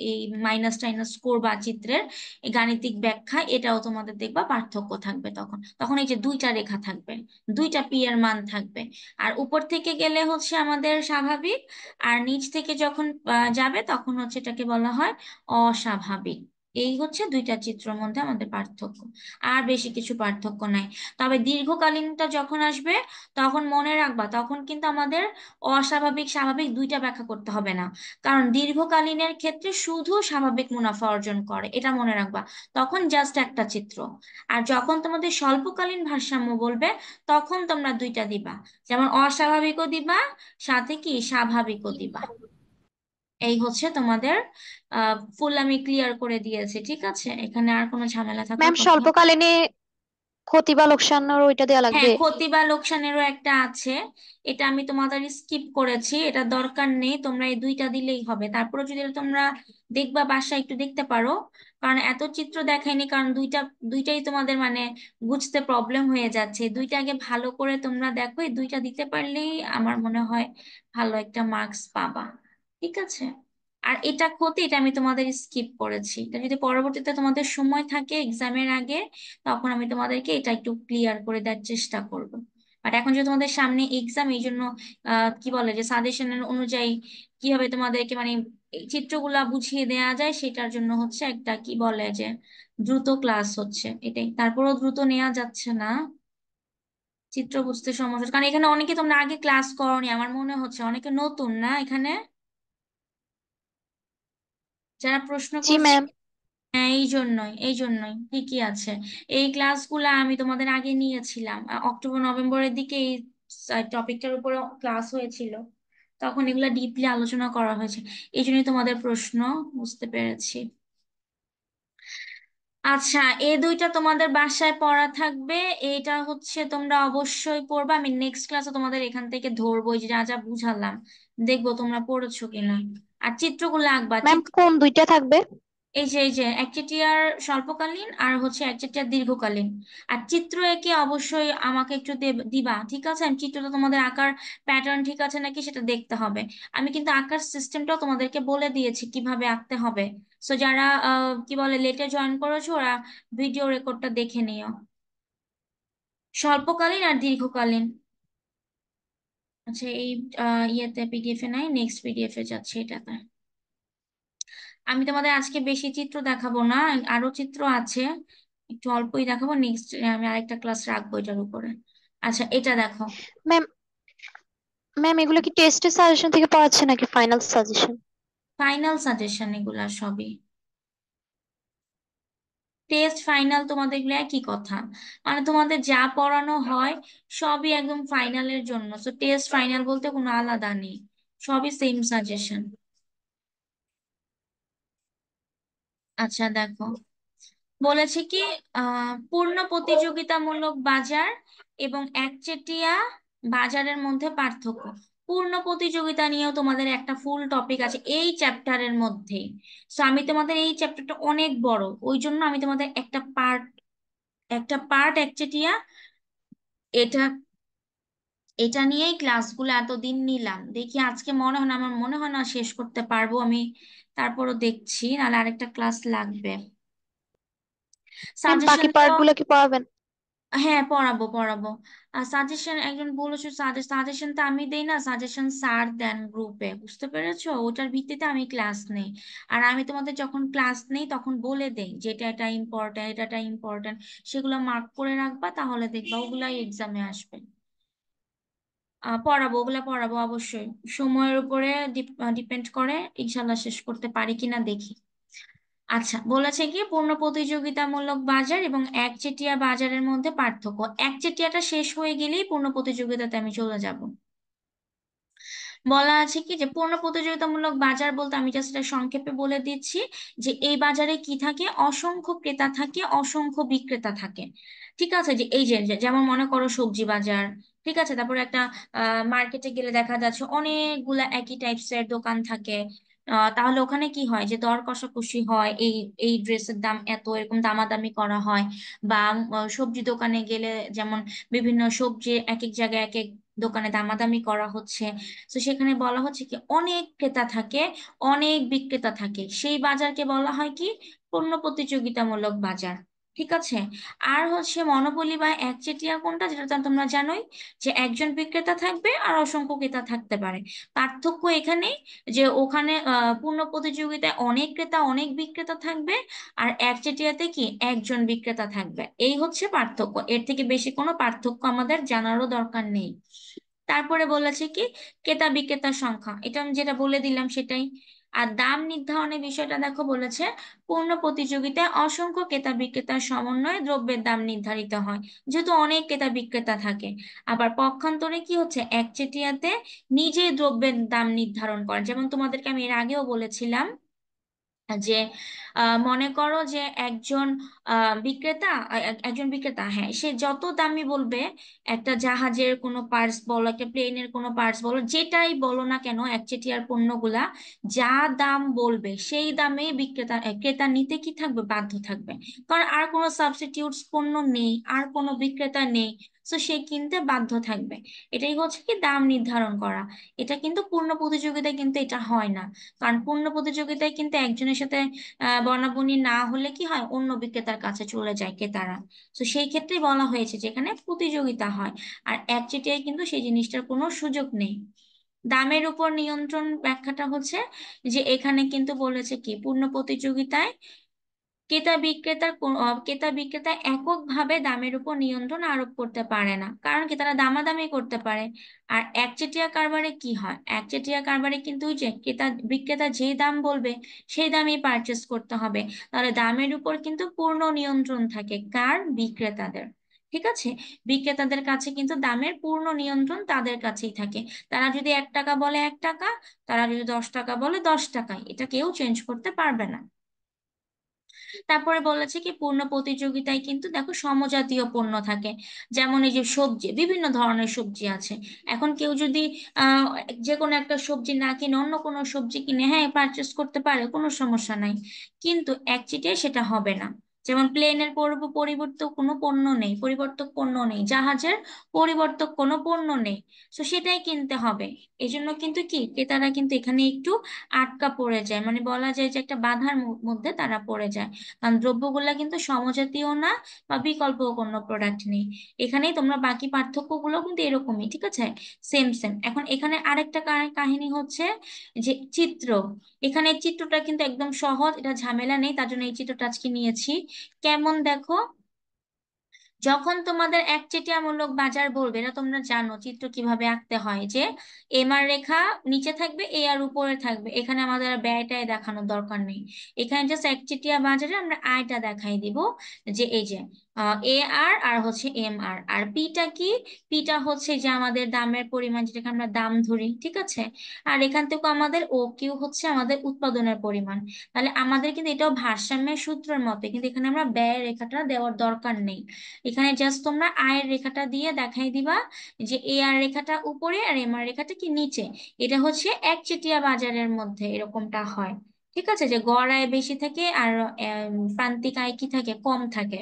এই মাইনাস টাইনাস করবা চিত্রের এই গাণিতিক ব্যাখ্যা, এটাও তোমাদের দেখবা পার্থক্য থাকবে। তখন তখন এই যে দুইটা রেখা থাকবে, দুইটা পি এর মান থাকবে। আর উপর থেকে গেলে হচ্ছে আমাদের স্বাভাবিক, আর নিচ থেকে যখন যাবে তখন হচ্ছে এটাকে বলা হয় অস্বাভাবিক। এই হচ্ছে দুইটা চিত্রের মধ্যে আমাদের পার্থক্য, আর বেশি কিছু পার্থক্য নাই। তবে দীর্ঘকালীনটা যখন আসবে তখন মনে রাখবা, তখন কিন্তু আমাদের অস্বাভাবিক স্বাভাবিক দুইটা ব্যাখ্যা করতে হবে না, কারণ দীর্ঘকালীনের ক্ষেত্রে শুধু স্বাভাবিক মুনাফা অর্জন করে, এটা মনে রাখবা। তখন জাস্ট একটা চিত্র। আর যখন তোমাদের স্বল্পকালীন ভারসাম্য বলবে তখন তোমরা দুইটা দিবা, যেমন অস্বাভাবিকও দিবা, সাথে কি স্বাভাবিকও দিবা। এই হচ্ছে তোমাদের ফুল আমি ক্লিয়ার করে দিয়েছি, ঠিক আছে? এখানে আর কোনো ঝামেলা থাকার ম্যাম কথা না। স্বল্পকালীনে ক্ষতি বা লোকসানের ওইটা দেওয়া হ্যাঁ, লাগবে? ক্ষতি বা লোকসানেরও একটা আছে, এটা আমি তোমাদের স্কিপ করেছি, এটা দরকার নেই, তোমরা এই দুইটা দিলেই হবে। তারপরে যদি তোমরা দেখবা বাসায় একটু দেখতে পারো, কারণ এত চিত্র দেখাইনি, কারণ দুইটাই তোমাদের মানে বুঝতে প্রবলেম হয়ে যাচ্ছে। দুইটা আগে ভালো করে তোমরা দেখো, এই দুইটা দিতে পারলেই আমার মনে হয় ভালো একটা মার্কস পাবা, ঠিক আছে? আর এটা ক্ষতি, এটা আমি তোমাদের স্কিপ করেছি, এটা যদি পরবর্তীতে তোমাদের সময় থাকে এক্সামের আগে তখন আমি তোমাদেরকে এটা একটু ক্লিয়ার করে দেওয়ার চেষ্টা করব। বাট এখন যে তোমাদের সামনে এক্সাম, এই জন্য কি বলে যে সাজেশনের অনুযায়ী কিভাবে তোমাদেরকে মানে এই চিত্রগুলা বুঝিয়ে দেওয়া যায় সেটার জন্য হচ্ছে একটা কি বলে যে দ্রুত ক্লাস হচ্ছে, এটাই। তারপরেও দ্রুত নেওয়া যাচ্ছে না, চিত্র বুঝতে সমস্যা হচ্ছে। কারণ এখানে অনেকে তোমরা আগে ক্লাস করোনি আমার মনে হচ্ছে, অনেকে নতুন না এখানে যারা প্রশ্ন জি করছে। ম্যাম। হ্যাঁ, এই জন্যই ঠিকই আছে। এই ক্লাসগুলো আমি তোমাদের আগে নিয়েছিলাম, অক্টোবর নভেম্বরের দিকে এই টপিকটার উপরে ক্লাস হয়েছিল, তখন এগুলা ডিপলি আলোচনা করা হয়েছে। এই জন্যই তোমাদের প্রশ্ন, বুঝতে পেরেছি। আচ্ছা, এই দুইটা তোমাদের বাসায় পড়া থাকবে, এইটা হচ্ছে তোমরা অবশ্যই পড়বা। আমি নেক্সট ক্লাসে তোমাদের এখান থেকে ধরবো, এই যে যা যা বুঝালাম, দেখবো তোমরা পড়েছো কিনা। আর চিত্রগুলো আঁকবা। ম্যাম কোন দুইটা থাকবে? এই যে একচেটিয়ার স্বল্পকালীন আর হচ্ছে একচেটিয়ার দীর্ঘকালীন। আর চিত্র এঁকে অবশ্যই আমাকে একটু দিবা, ঠিক আছে? আমি চিত্রটা তোমাদের আঁকার প্যাটার্ন ঠিক আছে নাকি সেটা দেখতে হবে। আমি কিন্তু আঁকার সিস্টেমটাও তোমাদেরকে বলে দিয়েছি কিভাবে আঁকতে হবে। সো যারা কি বলে লেটে জয়েন করেছো ওরা ভিডিও রেকর্ডটা দেখে নিও। স্বল্পকালীন আর দীর্ঘকালীন। আচ্ছা, এই ইয়েতে পিডিএফ এ নাই, নেক্সট পিডিএফ এ যাচ্ছে এটাতে। আমি তোমাদের আজকে বেশি চিত্র দেখাবো না, আরো চিত্র আছে, একটু অল্পই দেখাবো। নেক্সট আমি আরেকটা ক্লাস রাখবো এটার উপরে। আচ্ছা, এটা দেখো। ম্যাম ম্যাম এগুলো কি টেস্টের সাজেশন থেকে পড়াচ্ছে নাকি ফাইনাল সাজেশন? ফাইনাল সাজেশন এগুলা সবই, টেস্ট ফাইনাল তোমাদের এগুলো একই কথা। মানে তোমাদের যা পড়ানো হয় সবই একদম ফাইনালের জন্য, তো টেস্ট ফাইনাল বলতে কোনো আলাদা নেই, সবই সেম সাজেশন। আচ্ছা দেখো, বলেছে কি পূর্ণ প্রতিযোগিতামূলক বাজার এবং একচেটিয়া বাজারের মধ্যে পার্থক্য। পূর্ণ প্রতিযোগিতা নিয়েও তোমাদের একটা ফুল টপিক আছে এই চ্যাপ্টারের মধ্যেই। সো আমি তোমাদের এই চ্যাপ্টারটা অনেক বড়, ওই জন্য আমি তোমাদের একটা পার্ট একচেটিয়া, এটা এটা নিয়েই ক্লাসগুলো এতদিন নিলাম। দেখি আজকে মনে হয় না, আমার মনে হয় না শেষ করতে পারবো আমি, তারপরও দেখছি, নাহলে আরেকটা ক্লাস লাগবে। ম্যাম বাকি সাজেশন তো পার্ট গুলো কি পড়াবেন? হ্যাঁ, পড়াবো পড়াবো। আর সাজেশন একজন বলেছে, সাজেশন তো আমি দেই না, সাজেশন স্যার দেন গ্রুপে, বুঝতে পেরেছো? ওটার ভিত্তিতে আমি ক্লাস নেই। আর আমি তোমাদের যখন ক্লাস নেই তখন বলে দেই যেটা এটা ইম্পর্টেন্ট, এটা ইম্পর্টেন্ট, সেগুলো মার্ক করে রাখবা, তাহলে দেখবা ওগুলাই এক্সামে আসবে। পড়াবো, ওগুলা পড়াবো অবশ্যই, সময়ের উপরে ডিপেন্ড করে ইনশাল্লাহ শেষ করতে পারি কিনা দেখি। আচ্ছা, বলেছে কি পূর্ণ প্রতিযোগিতামূলক বাজার এবং একচেটিয়া বাজারের মধ্যে পার্থক্য। একচেটিয়াটা শেষ হয়ে গেলেই পূর্ণ প্রতিযোগিতাতে আমি চলে যাব। বলা আছে কি যে পূর্ণ প্রতিযোগিতামূলক বাজার বলতে আমি জাস্ট সংক্ষেপে বলে দিচ্ছি যে এই বাজারে কি থাকে, অসংখ্য ক্রেতা থাকে, অসংখ্য বিক্রেতা থাকে। ঠিক আছে, যে এই যে যেমন মনে করো সবজি বাজার, ঠিক আছে? তারপরে একটা মার্কেটে গেলে দেখা যাচ্ছে অনেকগুলা একই টাইপস এর দোকান থাকে। তাহলে ওখানে কি হয় যে দর কষাকষি হয়, এই এই ড্রেসের দাম এত, এরকম দামাদামি করা হয়। বা সবজি দোকানে গেলে যেমন বিভিন্ন সবজি এক এক জায়গায় এক এক দোকানে দামাদামি করা হচ্ছে, তো সেখানে বলা হচ্ছে কি অনেক ক্রেতা থাকে, অনেক বিক্রেতা থাকে, সেই বাজারকে বলা হয় কি পণ্য প্রতিযোগিতামূলক বাজার। ঠিক আছে। আর হচ্ছে মনোপলি বা একচেটিয়া কোনটা, যেটা তো তোমরা জানোই যে একজন বিক্রেতা থাকবে আর অসংখ্য ক্রেতা থাকতে পারে। পার্থক্য এখানেই যে ওখানে পূর্ণ প্রতিযোগিতায় অনেক ক্রেতা অনেক বিক্রেতা থাকবে, আর একচেটিয়াতে কি একজন বিক্রেতা থাকবে। এই হচ্ছে পার্থক্য, এর থেকে বেশি কোনো পার্থক্য আমাদের জানারও দরকার নেই। তারপরে বলেছে কি ক্রেতা বিক্রেতার সংখ্যা, এটা আমি যেটা বলে দিলাম সেটাই। আর দাম নির্ধারণের বিষয়টা দেখো বলেছে পূর্ণ প্রতিযোগিতায় অসংখ্য ক্রেতা বিক্রেতার সমন্বয়ে দ্রব্যের দাম নির্ধারিত হয়, যেহেতু অনেক ক্রেতা বিক্রেতা থাকে। আবার পক্ষান্তরে কি হচ্ছে একচেটিয়াতে নিজেই দ্রব্যের দাম নির্ধারণ করে, যেমন তোমাদেরকে আমি এর আগেও বলেছিলাম যে মনে করো যে একজন বিক্রেতা একজন বিক্রেতা, হ্যাঁ, সে যত দামি বলবে, একটা জাহাজের কোনো পার্টস বলো একটা প্লেনের কোনো পার্টস বলো যেটাই বলো না কেন একচেটিয়ার পণ্যগুলা, যা দাম বলবে সেই দামেই ক্রেতা নিতে কি থাকবে বাধ্য থাকবে। কারণ আর কোনো সাবস্টিটিউটস পণ্য নেই, আর কোনো বিক্রেতা নেই, তো সে কিনতে বাধ্য থাকবে। এটাই হচ্ছে কি দাম নির্ধারণ করা। এটা কিন্তু পূর্ণ প্রতিযোগিতায় কিন্তু এটা হয় না। কারণ পূর্ণ প্রতিযোগিতায় কিন্তু একজনের সাথে বনাবনি না হলে কি হয় অন্য বিক্রেতার কাছে চলে যায় ক্রেতারা। তো সেই ক্ষেত্রে বলা হয়েছে যে এখানে প্রতিযোগিতা হয়। আর একচেটিয়ায় কিন্তু সেই জিনিসটার কোনো সুযোগ নেই। দামের উপর নিয়ন্ত্রণ ব্যাখ্যাটা হচ্ছে যে এখানে কিন্তু বলেছে কি পূর্ণ প্রতিযোগিতায় ক্রেতা বিক্রেতা এককভাবে দামের উপর নিয়ন্ত্রণ আরোপ করতে পারে না, কারণ কি তারা দামাদামি করতে পারে। আর একচেটিয়া কারবারে কি হয়, একচেটিয়া কারবারে কিন্তু ওই যে ক্রেতা বিক্রেতা যেই দাম বলবে সেই দামেই পারচেস করতে হবে। তাহলে দামের উপর কিন্তু পূর্ণ নিয়ন্ত্রণ থাকে কার, বিক্রেতাদের। ঠিক আছে। বিক্রেতাদের কাছে কিন্তু দামের পূর্ণ নিয়ন্ত্রণ তাদের কাছেই থাকে। তারা যদি 1 টাকা বলে 1 টাকা, তারা যদি 10 টাকা বলে 10 টাকায়, এটা কেউ চেঞ্জ করতে পারবে না। তারপরে বলেছে কি পূর্ণ প্রতিযোগিতায় কিন্তু দেখো সমজাতীয় পণ্য থাকে, যেমন এই যে সবজি, বিভিন্ন ধরনের সবজি আছে। এখন কেউ যদি আহ যে কোনো একটা সবজি না কিনে অন্য কোনো সবজি কিনে, হ্যাঁ, পারচেস করতে পারে, কোনো সমস্যা নাই। কিন্তু একচিটিয়া সেটা হবে না। যেমন প্লেনের পরিবর্তক কোনো পণ্য নেই, পরিবর্তক পণ্য নেই, জাহাজের পরিবর্তক কোনো পণ্য নেই, তো সেটাই কিনতে হবে। এই জন্য কিন্তু কি ক্রেতারা কিন্তু এখানে একটু আটকা পড়ে যায়, মানে বলা যায় যে একটা বাধার মধ্যে তারা পড়ে যায়। কারণ দ্রব্যগুলা কিন্তু সমজাতীয় না বা বিকল্প কোনো প্রোডাক্ট নেই। এখানেই তোমরা বাকি পার্থক্যগুলো কিন্তু এরকমই, ঠিক আছে, সেম সেম। এখন এখানে আরেকটা কাহিনী হচ্ছে যে চিত্র। এখানে চিত্রটা কিন্তু একদম সহজ, এটা ঝামেলা নেই, তার জন্য এই চিত্রটা আজকে নিয়েছি। কেমন দেখো, যখন তোমাদের একচেটিয়ামূলক বাজার বলবে, এটা তোমরা জানো চিত্র কিভাবে আঁকতে হয়, যে এমআর রেখা নিচে থাকবে, এ আর উপরে থাকবে। এখানে আমাদের আর ব্যয়টাই দেখানোর দরকার নেই। এখানে জাস্ট একচেটিয়া বাজারে আমরা আয়টা দেখাই দিব, যে এই যে এ আর আর হচ্ছে এম আর, আর পিটা কি, পিটা হচ্ছে যে আমাদের দামের পরিমাণ, যেটাকে আমরা দাম ধরি, ঠিক আছে। আর এখান থেকে আমাদের ও কিউ হচ্ছে আমাদের উৎপাদনের পরিমাণ। তাহলে আমাদের কিন্তু এটাও ভারসাম্যের সূত্রের মতে, কিন্তু এখানে আমরা ব্যয়ের রেখাটা দেওয়ার দরকার নেই। এখানে জাস্ট তোমরা আয়ের রেখাটা দিয়ে দেখাই দিবা যে এ আর রেখাটা উপরে আর এম আর রেখাটা কি নিচে। এটা হচ্ছে একচেটিয়া বাজারের মধ্যে এরকমটা হয়। ঠিক আছে, যে গড় আয় বেশি থাকে আর প্রান্তিক আয় কি থাকে, কম থাকে।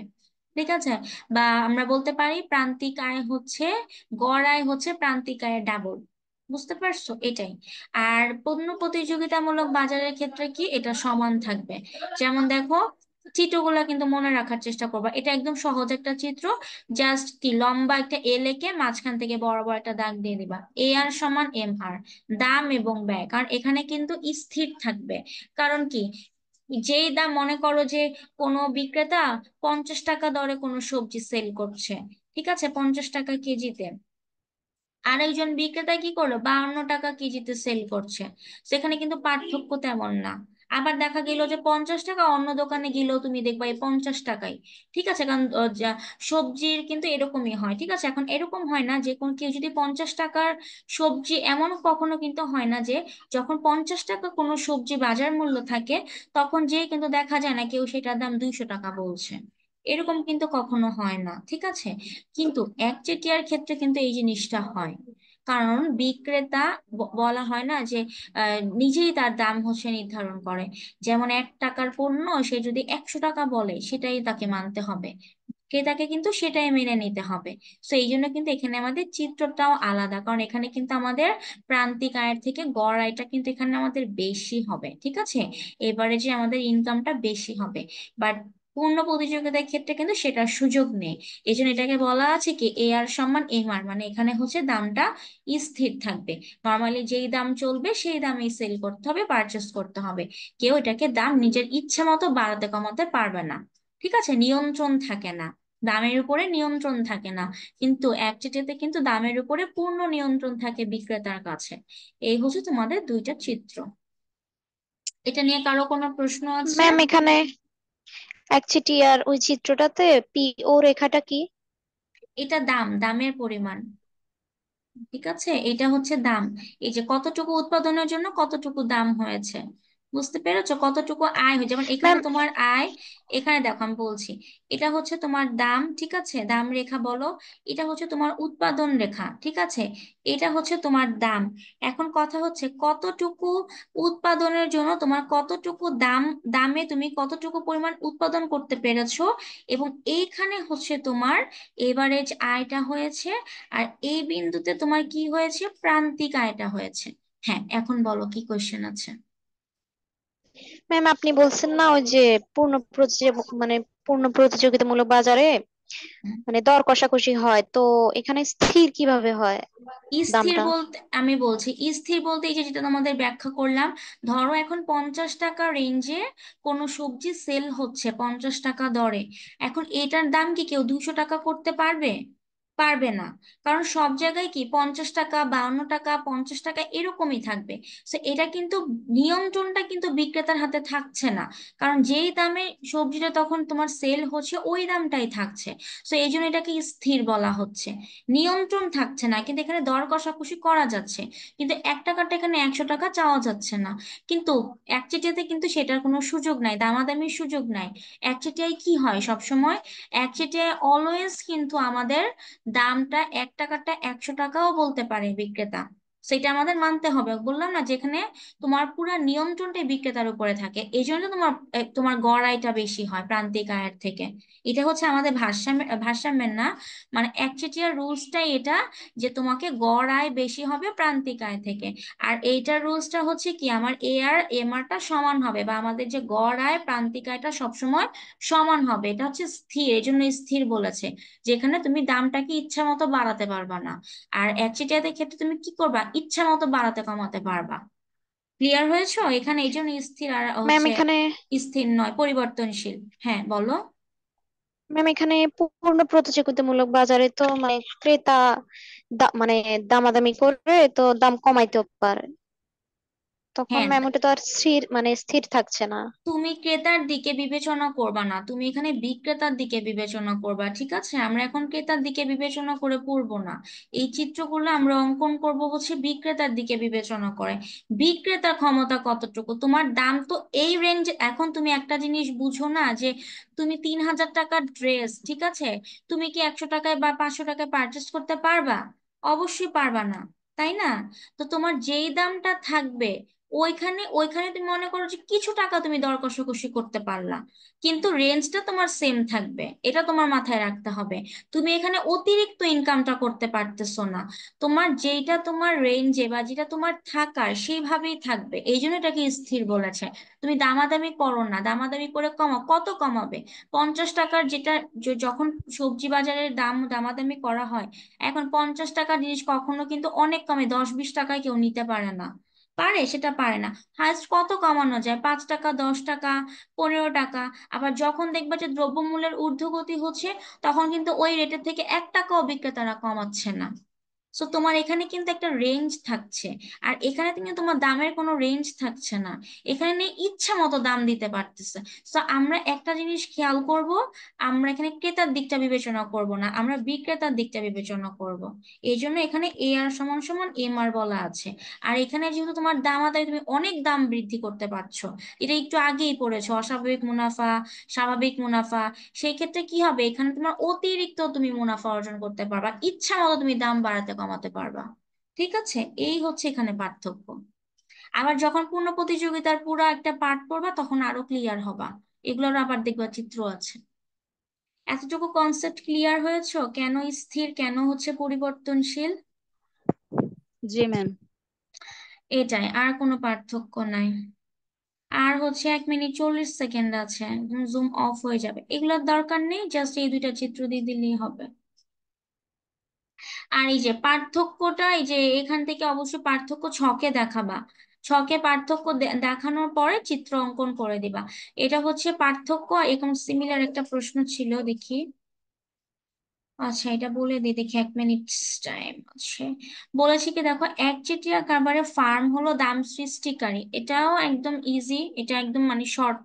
ঠিক আছে। বা আমরা বলতে পারি প্রান্তিক আয় হচ্ছে, গড় আয় হচ্ছে প্রান্তিক আয়ের ডাবল। বুঝতে পারছো, এটাই। আর পণ্য প্রতিযোগিতামূলক বাজারের ক্ষেত্রে কি এটা সমান থাকবে। যেমন দেখো, চিত্রগুলো কিন্তু মনে রাখার চেষ্টা করবা, এটা একদম সহজ একটা চিত্র। জাস্ট কি লম্বা একটা এল এঁকে মাঝখান থেকে বরাবর একটা দাগ দিয়ে দিবা, এ আর সমান এম আর, দাম এবং ব্যয়, কারণ এখানে কিন্তু স্থির থাকবে। কারণ কি, যেই দাম, মনে করো যে কোনো বিক্রেতা 50 টাকা দরে কোনো সবজি সেল করছে, ঠিক আছে, 50 টাকা কেজিতে। আরেকজন বিক্রেতা কি করলো 52 টাকা কেজিতে সেল করছে, সেখানে কিন্তু পার্থক্য তেমন না। আবার দেখা গেল যে 50 টাকা, অন্য দোকানে গেলেও তুমি দেখবা এই 50 টাকাই। ঠিক আছে, কারণ সবজির কিন্তু এরকমই হয়। ঠিক আছে, এখন এরকম হয় না যে কোন কেউ যদি 50 টাকার সবজি, এমন কখনো কিন্তু হয় না যে যখন 50 টাকা কোনো সবজি বাজার মূল্য থাকে, তখন যেই কিন্তু দেখা যায় না কেউ সেটার দাম 200 টাকা বলছে। এরকম কিন্তু কখনো হয় না, ঠিক আছে। কিন্তু একচেটিয়ার ক্ষেত্রে কিন্তু এই জিনিসটা হয়। কারণ বিক্রেতা, বলা হয় না যে নিজেই তার দাম হচ্ছে নির্ধারণ করে। যেমন 1 টাকার পণ্য সে যদি 100 টাকা বলে, সেটাই তাকে মানতে হবে। ক্রেতাকে কিন্তু সেটাই মেনে নিতে হবে। তো এই জন্য কিন্তু এখানে আমাদের চিত্রটাও আলাদা, কারণ এখানে কিন্তু আমাদের প্রান্তিক আয়ের থেকে গড় আয়টা কিন্তু এখানে আমাদের বেশি হবে, ঠিক আছে? এবারে যে আমাদের ইনকামটা বেশি হবে, বাট পূর্ণ প্রতিযোগিতার ক্ষেত্রে কিন্তু সেটার সুযোগ নেই। এই জন্য এটাকে বলা আছে কি এ আর সমান এম আর, মানে এখানে হচ্ছে দামটা স্থির থাকবে। নর্মালি যেই দাম চলবে সেই দামেই সেল করতে হবে, পারচেস করতে হবে। কেউ এটাকে দাম নিজের ইচ্ছে মতো বাড়াতে কমাতে পারবে না, ঠিক আছে? নিয়ন্ত্রণ থাকে না, দামের উপরে নিয়ন্ত্রণ থাকে না। কিন্তু একচিটিয়াতে কিন্তু দামের উপরে পূর্ণ নিয়ন্ত্রণ থাকে বিক্রেতার কাছে। এই হচ্ছে তোমাদের দুইটা চিত্র। এটা নিয়ে কারো কোনো প্রশ্ন আছে? ম্যাম এখানে একচেটিয়ার ওই চিত্রটাতে পিও রেখাটা কি? এটা দামের পরিমাণ, ঠিক আছে? এটা হচ্ছে দাম, এই যে কতটুকু উৎপাদনের জন্য কতটুকু দাম হয়েছে, বুঝতে পেরেছো? কতটুকু আয় হয়েছে, যেমন এখানে ম্যাম তোমার আয়, এখানে দেখো আমি বলছি, এটা হচ্ছে তোমার দাম, ঠিক আছে? দাম রেখা বলো। এটা হচ্ছে তোমার উৎপাদন রেখা, ঠিক আছে? এটা হচ্ছে তোমার দাম। এখন কথা হচ্ছে কতটুকু উৎপাদনের জন্য তোমার কতটুকু দামে তুমি কতটুকু পরিমাণ উৎপাদন করতে পেরেছো, এবং এইখানে হচ্ছে তোমার এভারেজ আয়টা হয়েছে। আর এই বিন্দুতে তোমার কি হয়েছে, প্রান্তিক আয়টা হয়েছে। হ্যাঁ, এখন বলো কি কোশ্চেন আছে? ম্যাম আপনি বলছেন না ওই যে মানে পূর্ণ প্রতিযোগিতামূলক বাজারে হুম। মানে দর কষাকষি হয়, তো এখানে স্থির কিভাবে হয় স্থির দামটা? বলতে আমি বলছি, স্থির বলতে এই যে যেটা তোমাদের ব্যাখ্যা করলাম, ধরো এখন 50 টাকা রেঞ্জে কোনো সবজি সেল হচ্ছে 50 টাকা দরে। এখন এটার দাম কি কেউ 200 টাকা করতে পারবে? পারবে না। কারণ সব জায়গায় কি 50 টাকা, 52 টাকা, 50 টাকা এরকমই থাকবে। তো এটা কিন্তু নিয়ন্ত্রণটা কিন্তু বিক্রেতার হাতে থাকছে না, কারণ যেই দামে সবজিটা তখন তোমার সেল হচ্ছে ওই দামটাই থাকছে। তো এই জন্য এটাকে স্থির বলা হচ্ছে। নিয়ন্ত্রণ থাকছে না, কিন্তু এখানে দর কষাকষি করা যাচ্ছে, কিন্তু 1 টাকাটা এখানে 100 টাকা চাওয়া যাচ্ছে না। কিন্তু একচেটিয়াতে কিন্তু সেটার কোনো সুযোগ নাই, দামাদামির সুযোগ নাই। একচেটিয়ায় কি হয় সব সময়, একচেটিয়ায় অলওয়েজ কিন্তু আমাদের দামটা 1 টাকাটা 100 টাকাও বলতে পারে বিক্রেতা। সেটা আমাদের মানতে হবে, বললাম না যেখানে তোমার পুরো নিয়ন্ত্রণটাই বিক্রেতার উপরে থাকে, এই জন্য তোমার গড় আয়টা বেশি হয় প্রান্তিক আয়ের থেকে। এটা হচ্ছে আমাদের ভারসাম্যের না, মানে একচেটিয়া রুলসটাই এটা, যে তোমাকে গড় আয় বেশি হবে প্রান্তিক আয় থেকে। আর এইটার রুলসটা হচ্ছে কি আমার এ আর এম আরটা সমান হবে, বা আমাদের যে গড় আয় প্রান্তিক আয়টা সবসময় সমান হবে। এটা হচ্ছে স্থির, এই জন্য স্থির বলেছে, যেখানে তুমি দামটাকে ইচ্ছা মতো বাড়াতে পারবা না। আর একচেটিয়াদের ক্ষেত্রে তুমি কি করবা, ইচ্ছা মতো বাড়াতে কমাতে পারবা। ক্লিয়ার হয়েছো? এখানে এই জন্য স্থির, আর ম্যাম হচ্ছে এখানে স্থির নয়, পরিবর্তনশীল। হ্যাঁ বলো। ম্যাম এখানে পূর্ণ প্রতিযোগিতামূলক বাজারে তো মানে ক্রেতা মানে দামাদামি করে তো দাম কমাইতেও পারে, তখন হ্যাঁ, ম্যাম ওটা তো আর স্থির মানে স্থির থাকছে না। তুমি ক্রেতার দিকে বিবেচনা করবা না, তুমি এখানে বিক্রেতার দিকে বিবেচনা করবা, ঠিক আছে? আমরা এখন ক্রেতার দিকে বিবেচনা করে পড়বো না। এই চিত্রগুলো আমরা অঙ্কন করব হচ্ছে বিক্রেতার দিকে বিবেচনা করে। বিক্রেতার ক্ষমতা কতটুকু, তোমার দাম তো এই রেঞ্জ। এখন তুমি একটা জিনিস বুঝো না, যে তুমি 3,000 টাকার ড্রেস, ঠিক আছে, তুমি কি 100 টাকায় বা 500 টাকায় পারচেস করতে পারবা? অবশ্যই পারবা না, তাই না? তো তোমার যেই দামটা থাকবে ওইখানে ওইখানে তুমি মনে করো যে কিছু টাকা তুমি দর কষাকষি করতে পারলা, কিন্তু রেঞ্জটা তোমার সেম থাকবে, এটা তোমার মাথায় রাখতে হবে। তুমি এখানে অতিরিক্ত ইনকামটা করতে পারতেছো না। তোমার যেটা তোমার রেঞ্জে বা যেটা তোমার থাকার সেইভাবেই থাকবে, এই জন্য এটাকে স্থির বলেছে। তুমি দামাদামি করো না, দামাদামি করে কমাও, কত কমাবে? 50 টাকার যেটা যখন সবজি বাজারের দাম দামাদামি করা হয়, এখন 50 টাকার জিনিস কখনো কিন্তু অনেক কমে 10-20 টাকায় কেউ নিতে পারে না। পারে? সেটা পারে না। হাইস্ট কত কমানো যায়, 5 টাকা, 10 টাকা, 15 টাকা। আবার যখন দেখবা যে দ্রব্যমূল্যের ঊর্ধ্বগতি হচ্ছে, তখন কিন্তু ওই রেটের থেকে 1 টাকাও বিক্রেতারা কমাচ্ছে না। সো তোমার এখানে কিন্তু একটা রেঞ্জ থাকছে, আর এখানে কিন্তু তোমার দামের কোনো রেঞ্জ থাকছে না। এখানে ইচ্ছা মতো দাম দিতে পারতেছে। সো আমরা একটা জিনিস খেয়াল করব, আমরা এখানে ক্রেতার দিকটা বিবেচনা করব না, আমরা বিক্রেতার দিকটা বিবেচনা করব। এই জন্য এখানে এ আর সমান সমান এম আর বলা আছে। আর এখানে যেহেতু তোমার দাম আদায়, তুমি অনেক দাম বৃদ্ধি করতে পারছো, এটা একটু আগেই পড়েছো, অস্বাভাবিক মুনাফা, স্বাভাবিক মুনাফা। সেই ক্ষেত্রে কি হবে, এখানে তোমার অতিরিক্ত তুমি মুনাফা অর্জন করতে পারবা, ইচ্ছা মতো তুমি দাম বাড়াতে কমাতে পারবা। ঠিক আছে, এই হচ্ছে এখানে পার্থক্য। আবার যখন পূর্ণ প্রতিযোগিতার পুরো একটা পার্ট পড়বা তখন আরো ক্লিয়ার হবা, এগুলোর আবার দেখবা চিত্র আছে। এতটুকু কনসেপ্ট ক্লিয়ার হয়েছে? কেন স্থির, কেন হচ্ছে পরিবর্তনশীল? জি ম্যাম। এটাই, আর কোনো পার্থক্য নাই। আর হচ্ছে 1 মিনিট 40 সেকেন্ড আছে, জুম অফ হয়ে যাবে, এগুলোর দরকার নেই, জাস্ট এই দুইটা চিত্র দিয়ে দিলেই হবে। আর এই যে পার্থক্যটা, এই যে এখান থেকে অবশ্যই পার্থক্য ছকে দেখাবা, ছকে পার্থক্য দেখানোর পরে চিত্র অঙ্কন করে দিবা। এটা হচ্ছে পার্থক্য। এরকম সিমিলার একটা প্রশ্ন ছিল, দেখি। আচ্ছা, এটা বলে দিই, দেখি 1 মিনিট টাইম আছে। বলেছি কি দেখো, একচেটিয়া কারবারে ফার্ম হলো দাম সৃষ্টিকারী, এটাও একদম ইজি, এটা একদম মানে শর্ট।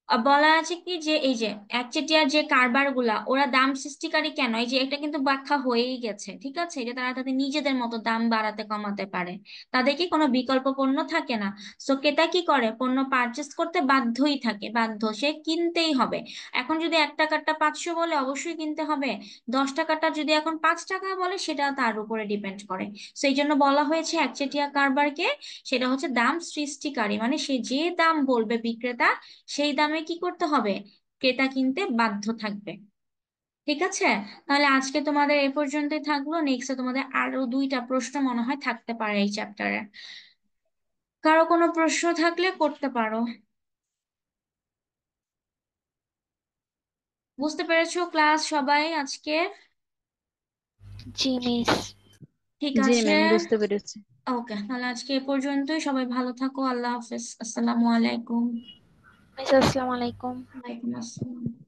বলা আছে কি যে এই যে একচেটিয়ার যে কারবার গুলা ওরা দাম সৃষ্টিকারী কেন, এই যে এটা কিন্তু ব্যাখ্যা হয়েই গেছে, ঠিক আছে? এটা তারা তাদের নিজেদের মতো দাম বাড়াতে কমাতে পারে, তাদের কি কোনো বিকল্প পণ্য থাকে না। সো ক্রেতা কি করে, পণ্য পারচেস করতে বাধ্যই থাকে, বাধ্য, সে কিনতেই হবে। এখন যদি 1 টাকারটা 500 বলে, অবশ্যই কিনতে হবে। 10 টাকাটা যদি এখন 5 টাকা বলে, সেটা তার উপরে ডিপেন্ড করে। সেই জন্য বলা হয়েছে একচেটিয়া কারবারকে, সেটা হচ্ছে দাম সৃষ্টিকারী, মানে সে যে দাম বলবে বিক্রেতা, সেই দামে কি করতে হবে, ক্রেতা কিনতে বাধ্য থাকবে। ঠিক আছে? তাহলে আজকে তোমাদের এ পর্যন্তই থাকলো, নেক্সটে তোমাদের আরো 2টা প্রশ্ন মনে হয় থাকতে পারে এই চ্যাপ্টারে। কারো কোনো প্রশ্ন থাকলে করতে পারো। বুঝতে পেরেছো ক্লাস সবাই আজকে? জি মিস। ঠিক জি আছে। ম্যাম, বুঝতে পেরেছি। ওকে, তাহলে আজকে এ পর্যন্তই, সবাই ভালো থাকো, আল্লাহ হাফেজ, আসসালামু আলাইকুম। মিস আসসালামু আলাইকুম। ওয়ালাইকুম আসসালাম।